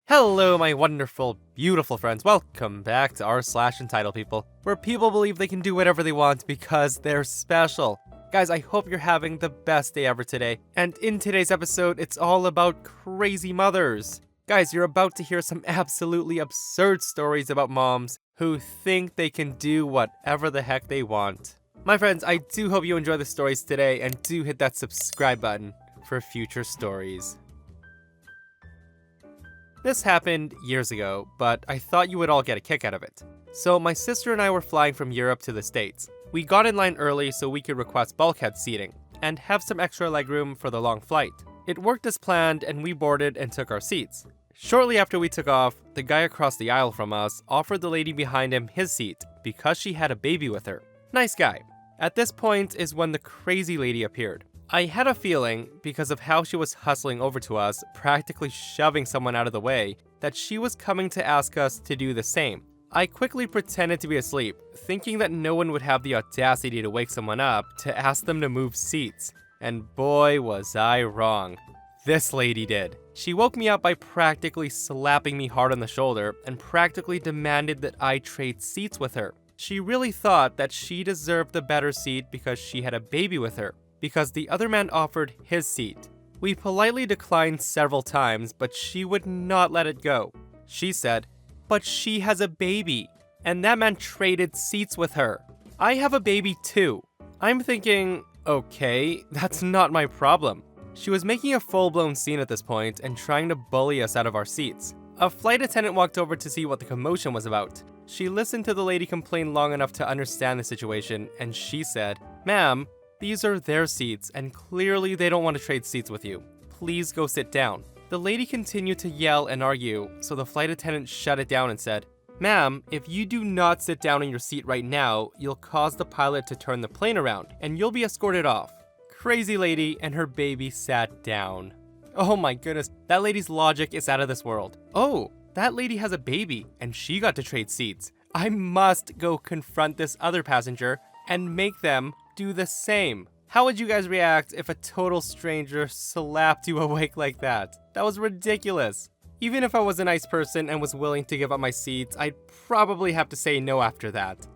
Hello, my wonderful, beautiful friends. Welcome back to r/EntitledPeople, where people believe they can do whatever they want because they're special. Guys, I hope you're having the best day ever today. And in today's episode, it's all about crazy mothers. Guys, you're about to hear some absolutely absurd stories about moms who think they can do whatever the heck they want. My friends, I do hope you enjoy the stories today and do hit that subscribe button for future stories. This happened years ago, but I thought you would all get a kick out of it. So my sister and I were flying from Europe to the States. We got in line early so we could request bulkhead seating and have some extra legroom for the long flight. It worked as planned and we boarded and took our seats. Shortly after we took off, the guy across the aisle from us offered the lady behind him his seat because she had a baby with her. Nice guy. At this point is when the crazy lady appeared. I had a feeling, because of how she was hustling over to us, practically shoving someone out of the way, that she was coming to ask us to do the same. I quickly pretended to be asleep, thinking that no one would have the audacity to wake someone up to ask them to move seats. And boy, was I wrong. This lady did. She woke me up by practically slapping me hard on the shoulder and practically demanded that I trade seats with her. She really thought that she deserved the better seat because she had a baby with her, because the other man offered his seat. We politely declined several times, but she would not let it go. She said, "But she has a baby, and that man traded seats with her. I have a baby too." I'm thinking, okay, that's not my problem. She was making a full-blown scene at this point and trying to bully us out of our seats. A flight attendant walked over to see what the commotion was about. She listened to the lady complain long enough to understand the situation, and she said, "Ma'am, these are their seats, and clearly they don't want to trade seats with you. Please go sit down." The lady continued to yell and argue, so the flight attendant shut it down and said, "Ma'am, if you do not sit down in your seat right now, you'll cause the pilot to turn the plane around, and you'll be escorted off." Crazy lady and her baby sat down. Oh my goodness, that lady's logic is out of this world. Oh, that lady has a baby, and she got to trade seats. I must go confront this other passenger and make them do the same. How would you guys react if a total stranger slapped you awake like that? That was ridiculous. Even if I was a nice person and was willing to give up my seats, I'd probably have to say no after that.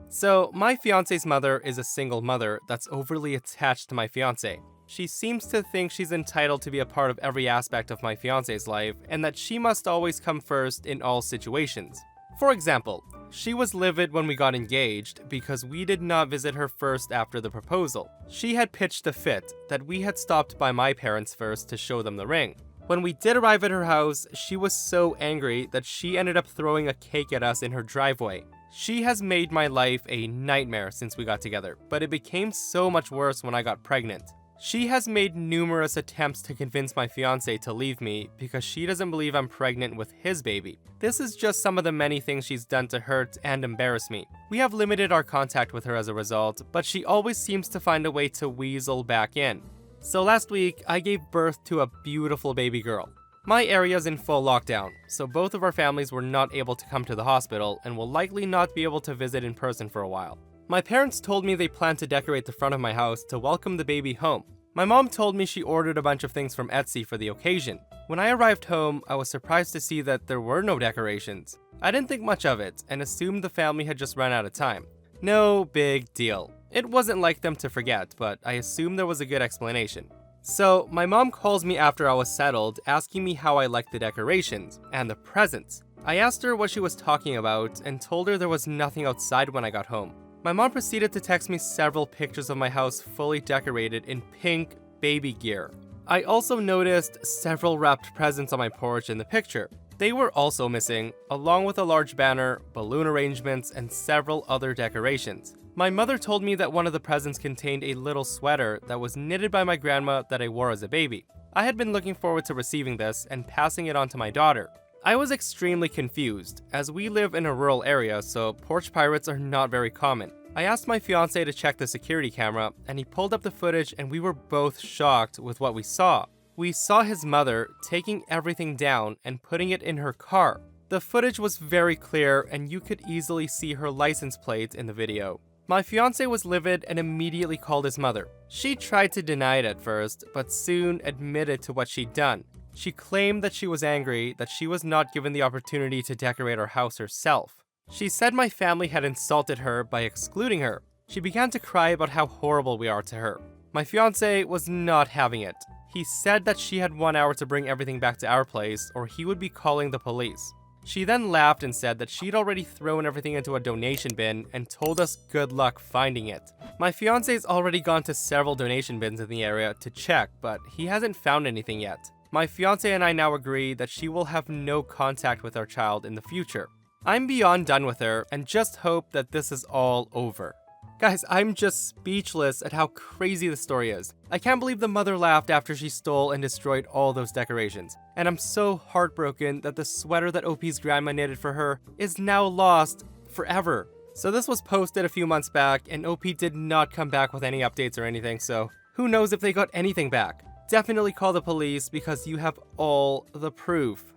So, my fiance's mother is a single mother that's overly attached to my fiance. She seems to think she's entitled to be a part of every aspect of my fiance's life and that she must always come first in all situations. For example, she was livid when we got engaged because we did not visit her first after the proposal. She had pitched a fit that we had stopped by my parents first to show them the ring. When we did arrive at her house, she was so angry that she ended up throwing a cake at us in her driveway. She has made my life a nightmare since we got together, but it became so much worse when I got pregnant. She has made numerous attempts to convince my fiance to leave me because she doesn't believe I'm pregnant with his baby. This is just some of the many things she's done to hurt and embarrass me. We have limited our contact with her as a result, but she always seems to find a way to weasel back in. So last week, I gave birth to a beautiful baby girl. My area's in full lockdown, so both of our families were not able to come to the hospital and will likely not be able to visit in person for a while. My parents told me they plan to decorate the front of my house to welcome the baby home. My mom told me she ordered a bunch of things from Etsy for the occasion. When I arrived home, I was surprised to see that there were no decorations. I didn't think much of it and assumed the family had just run out of time. No big deal. It wasn't like them to forget, but I assumed there was a good explanation. So, my mom calls me after I was settled, asking me how I liked the decorations and the presents. I asked her what she was talking about and told her there was nothing outside when I got home. My mom proceeded to text me several pictures of my house fully decorated in pink baby gear. I also noticed several wrapped presents on my porch in the picture. They were also missing, along with a large banner, balloon arrangements, and several other decorations. My mother told me that one of the presents contained a little sweater that was knitted by my grandma that I wore as a baby. I had been looking forward to receiving this and passing it on to my daughter. I was extremely confused, as we live in a rural area, so porch pirates are not very common. I asked my fiance to check the security camera, and he pulled up the footage and we were both shocked with what we saw. We saw his mother taking everything down and putting it in her car. The footage was very clear and you could easily see her license plate in the video. My fiance was livid and immediately called his mother. She tried to deny it at first, but soon admitted to what she'd done. She claimed that she was angry that she was not given the opportunity to decorate our house herself. She said my family had insulted her by excluding her. She began to cry about how horrible we are to her. My fiancé was not having it. He said that she had 1 hour to bring everything back to our place or he would be calling the police. She then laughed and said that she'd already thrown everything into a donation bin and told us good luck finding it. My fiancé's already gone to several donation bins in the area to check, but he hasn't found anything yet. My fiancé and I now agree that she will have no contact with our child in the future. I'm beyond done with her and just hope that this is all over. Guys, I'm just speechless at how crazy the story is. I can't believe the mother laughed after she stole and destroyed all those decorations. And I'm so heartbroken that the sweater that OP's grandma knitted for her is now lost forever. So this was posted a few months back and OP did not come back with any updates or anything, so who knows if they got anything back. Definitely call the police because you have all the proof.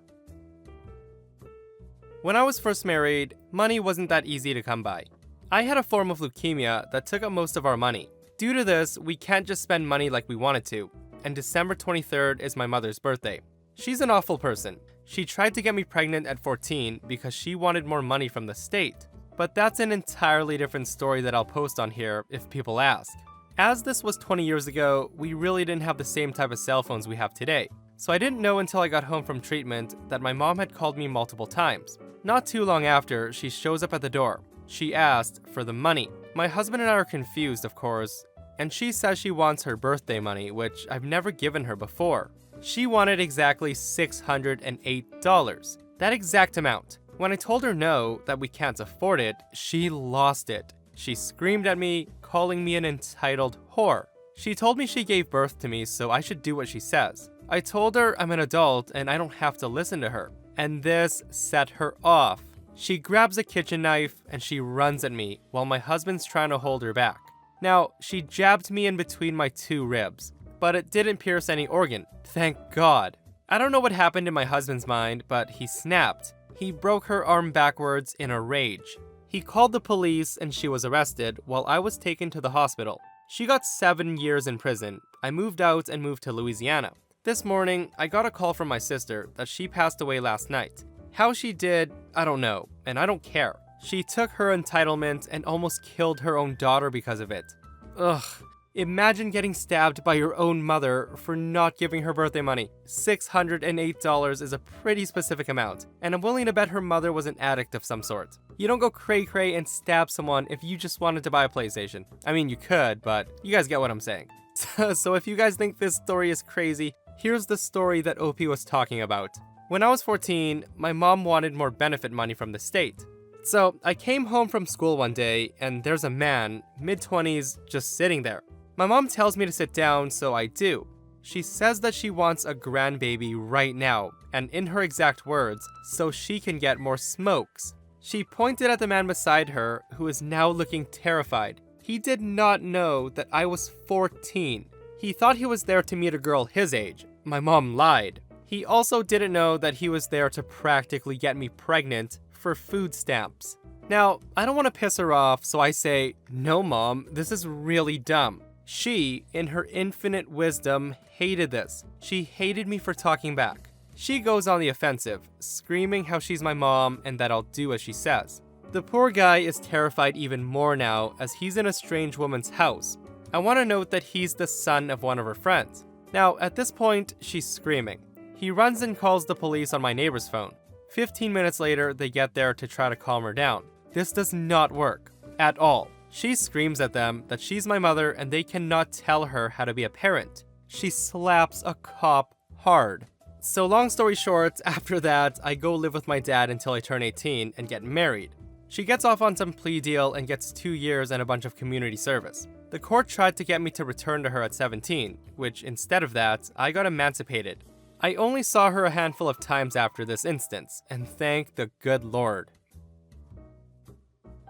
When I was first married, money wasn't that easy to come by. I had a form of leukemia that took up most of our money. Due to this, we can't just spend money like we wanted to, and December 23rd is my mother's birthday. She's an awful person. She tried to get me pregnant at 14 because she wanted more money from the state. But that's an entirely different story that I'll post on here if people ask. As this was 20 years ago, we really didn't have the same type of cell phones we have today. So I didn't know until I got home from treatment that my mom had called me multiple times. Not too long after, she shows up at the door. She asked for the money. My husband and I are confused, of course, and she says she wants her birthday money, which I've never given her before. She wanted exactly $608. That exact amount. When I told her no, that we can't afford it, she lost it. She screamed at me, calling me an entitled whore. She told me she gave birth to me, so I should do what she says. I told her I'm an adult and I don't have to listen to her. And this set her off. She grabs a kitchen knife and she runs at me while my husband's trying to hold her back. Now, she jabbed me in between my two ribs, but it didn't pierce any organ, thank God. I don't know what happened in my husband's mind, but he snapped. He broke her arm backwards in a rage. He called the police and she was arrested while I was taken to the hospital. She got 7 years in prison. I moved out and moved to Louisiana. This morning, I got a call from my sister that she passed away last night. How she did, I don't know, and I don't care. She took her entitlement and almost killed her own daughter because of it. Ugh. Imagine getting stabbed by your own mother for not giving her birthday money. $608 is a pretty specific amount, and I'm willing to bet her mother was an addict of some sort. You don't go cray-cray and stab someone if you just wanted to buy a PlayStation. I mean, you could, but you guys get what I'm saying. So if you guys think this story is crazy, here's the story that OP was talking about. When I was 14, my mom wanted more benefit money from the state. So I came home from school one day and there's a man, mid-20s, just sitting there. My mom tells me to sit down, so I do. She says that she wants a grandbaby right now, and in her exact words, so she can get more smokes. She pointed at the man beside her, who is now looking terrified. He did not know that I was 14. He thought he was there to meet a girl his age. My mom lied. He also didn't know that he was there to practically get me pregnant for food stamps. Now, I don't want to piss her off, so I say, no mom, this is really dumb. She, in her infinite wisdom, hated this. She hated me for talking back. She goes on the offensive, screaming how she's my mom and that I'll do as she says. The poor guy is terrified even more now as he's in a strange woman's house. I want to note that he's the son of one of her friends. Now, at this point, she's screaming. He runs and calls the police on my neighbor's phone. 15 minutes later, they get there to try to calm her down. This does not work. At all. She screams at them that she's my mother and they cannot tell her how to be a parent. She slaps a cop hard. So long story short, after that, I go live with my dad until I turn 18 and get married. She gets off on some plea deal and gets 2 years and a bunch of community service. The court tried to get me to return to her at 17, which instead of that, I got emancipated. I only saw her a handful of times after this instance, and thank the good Lord.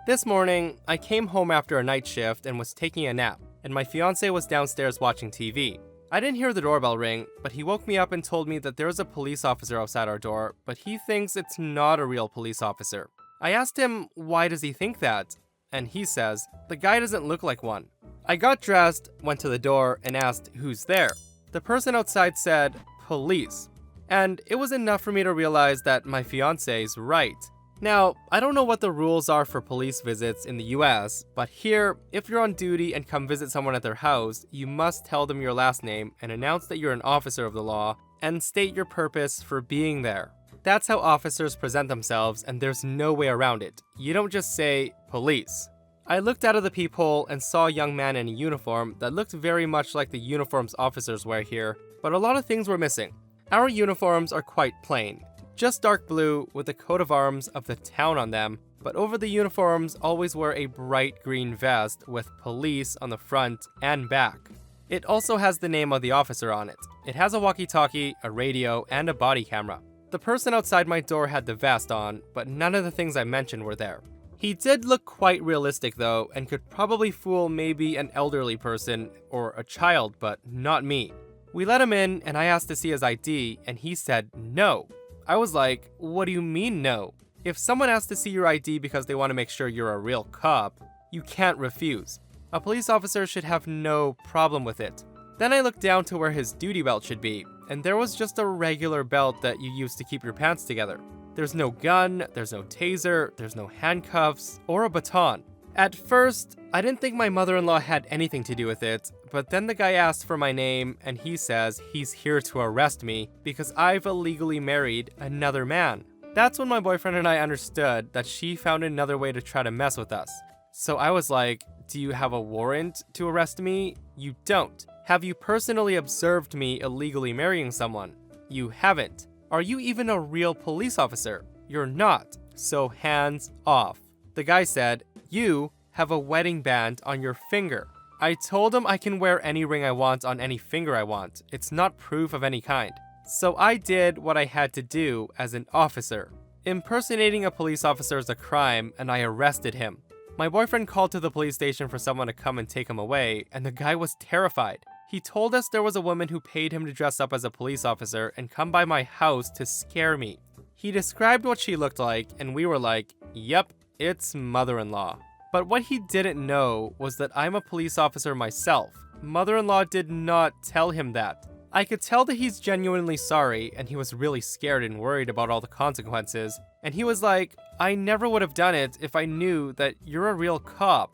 This morning, I came home after a night shift and was taking a nap, and my fiancé was downstairs watching TV. I didn't hear the doorbell ring, but he woke me up and told me that there's a police officer outside our door, but he thinks it's not a real police officer. I asked him, why does he think that? And he says, the guy doesn't look like one. I got dressed, went to the door, and asked, who's there? The person outside said, police. And it was enough for me to realize that my fiance's right. Now, I don't know what the rules are for police visits in the US, but here, if you're on duty and come visit someone at their house, you must tell them your last name and announce that you're an officer of the law and state your purpose for being there. That's how officers present themselves, and there's no way around it. You don't just say, police. I looked out of the peephole and saw a young man in a uniform that looked very much like the uniforms officers wear here, but a lot of things were missing. Our uniforms are quite plain. Just dark blue with the coat of arms of the town on them, but over the uniforms always wear a bright green vest with police on the front and back. It also has the name of the officer on it. It has a walkie-talkie, a radio, and a body camera. The person outside my door had the vest on, but none of the things I mentioned were there. He did look quite realistic though, and could probably fool maybe an elderly person or a child, but not me. We let him in, and I asked to see his ID, and he said no. I was like, what do you mean no? If someone asks to see your ID because they want to make sure you're a real cop, you can't refuse. A police officer should have no problem with it. Then I looked down to where his duty belt should be, and there was just a regular belt that you use to keep your pants together. There's no gun, there's no taser, there's no handcuffs, or a baton. At first, I didn't think my mother-in-law had anything to do with it, but then the guy asked for my name and he says he's here to arrest me because I've illegally married another man. That's when my boyfriend and I understood that she found another way to try to mess with us. So I was like, do you have a warrant to arrest me? You don't. Have you personally observed me illegally marrying someone? You haven't. Are you even a real police officer? You're not. So hands off. The guy said, you have a wedding band on your finger. I told him I can wear any ring I want on any finger I want. It's not proof of any kind. So I did what I had to do as an officer. Impersonating a police officer is a crime, and I arrested him. My boyfriend called to the police station for someone to come and take him away, and the guy was terrified. He told us there was a woman who paid him to dress up as a police officer and come by my house to scare me. He described what she looked like, and we were like, yep, it's mother-in-law. But what he didn't know was that I'm a police officer myself. Mother-in-law did not tell him that. I could tell that he's genuinely sorry, and he was really scared and worried about all the consequences. And he was like, I never would have done it if I knew that you're a real cop.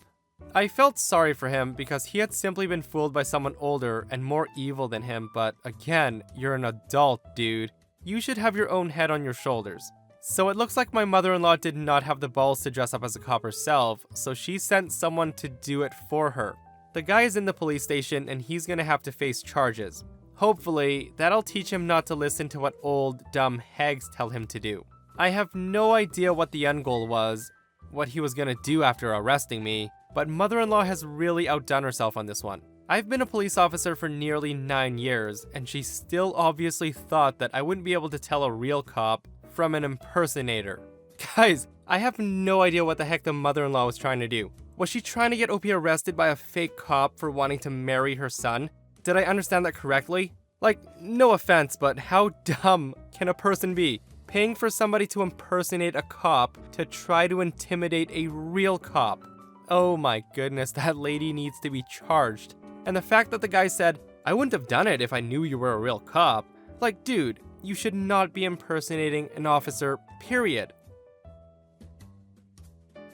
I felt sorry for him because he had simply been fooled by someone older and more evil than him, but again, you're an adult, dude. You should have your own head on your shoulders. So it looks like my mother-in-law did not have the balls to dress up as a cop herself, so she sent someone to do it for her. The guy is in the police station and he's gonna have to face charges. Hopefully, that'll teach him not to listen to what old, dumb hags tell him to do. I have no idea what the end goal was, what he was gonna do after arresting me, but mother-in-law has really outdone herself on this one. I've been a police officer for nearly 9 years, and she still obviously thought that I wouldn't be able to tell a real cop from an impersonator. Guys, I have no idea what the heck the mother-in-law was trying to do. Was she trying to get OP arrested by a fake cop for wanting to marry her son? Did I understand that correctly? Like, no offense, but how dumb can a person be? Paying for somebody to impersonate a cop to try to intimidate a real cop. Oh my goodness, that lady needs to be charged. And the fact that the guy said, I wouldn't have done it if I knew you were a real cop. Like, dude, you should not be impersonating an officer, period.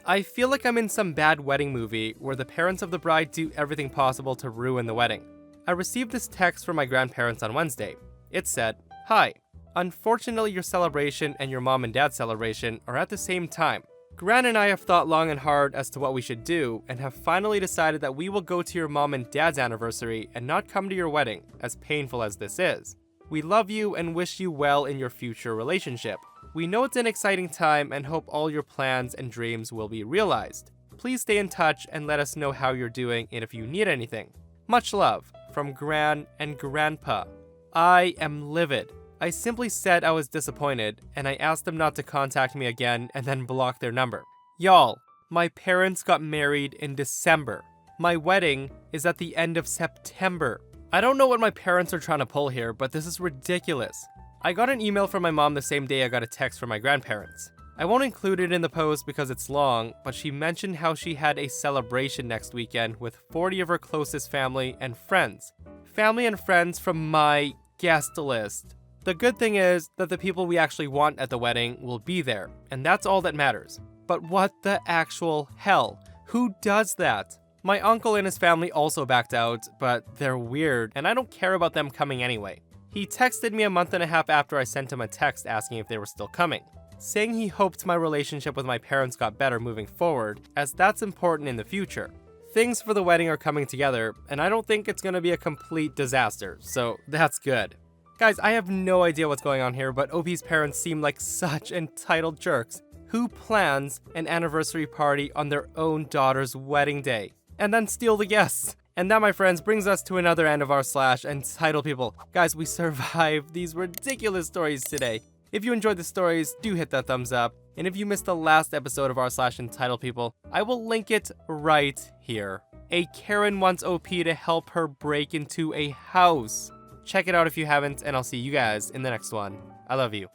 I feel like I'm in some bad wedding movie where the parents of the bride do everything possible to ruin the wedding. I received this text from my grandparents on Wednesday. It said, Hi, unfortunately your celebration and your mom and dad's celebration are at the same time. Gran and I have thought long and hard as to what we should do and have finally decided that we will go to your mom and dad's anniversary and not come to your wedding, as painful as this is. We love you and wish you well in your future relationship. We know it's an exciting time and hope all your plans and dreams will be realized. Please stay in touch and let us know how you're doing and if you need anything. Much love, from Gran and Grandpa. I am livid. I simply said I was disappointed, and I asked them not to contact me again and then block their number. Y'all, my parents got married in December. My wedding is at the end of September. I don't know what my parents are trying to pull here, but this is ridiculous. I got an email from my mom the same day I got a text from my grandparents. I won't include it in the post because it's long, but she mentioned how she had a celebration next weekend with 40 of her closest family and friends. Family and friends from my guest list. The good thing is that the people we actually want at the wedding will be there, and that's all that matters. But what the actual hell? Who does that? My uncle and his family also backed out, but they're weird, and I don't care about them coming anyway. He texted me a month and a half after I sent him a text asking if they were still coming, saying he hoped my relationship with my parents got better moving forward, as that's important in the future. Things for the wedding are coming together, and I don't think it's gonna be a complete disaster, so that's good. Guys, I have no idea what's going on here, but OP's parents seem like such entitled jerks. Who plans an anniversary party on their own daughter's wedding day and then steal the guests? And that, my friends, brings us to another end of our /Entitled People. Guys, we survived these ridiculous stories today. If you enjoyed the stories, do hit that thumbs up. And if you missed the last episode of our /Entitled People, I will link it right here. A Karen wants OP to help her break into a house. Check it out if you haven't, and I'll see you guys in the next one. I love you.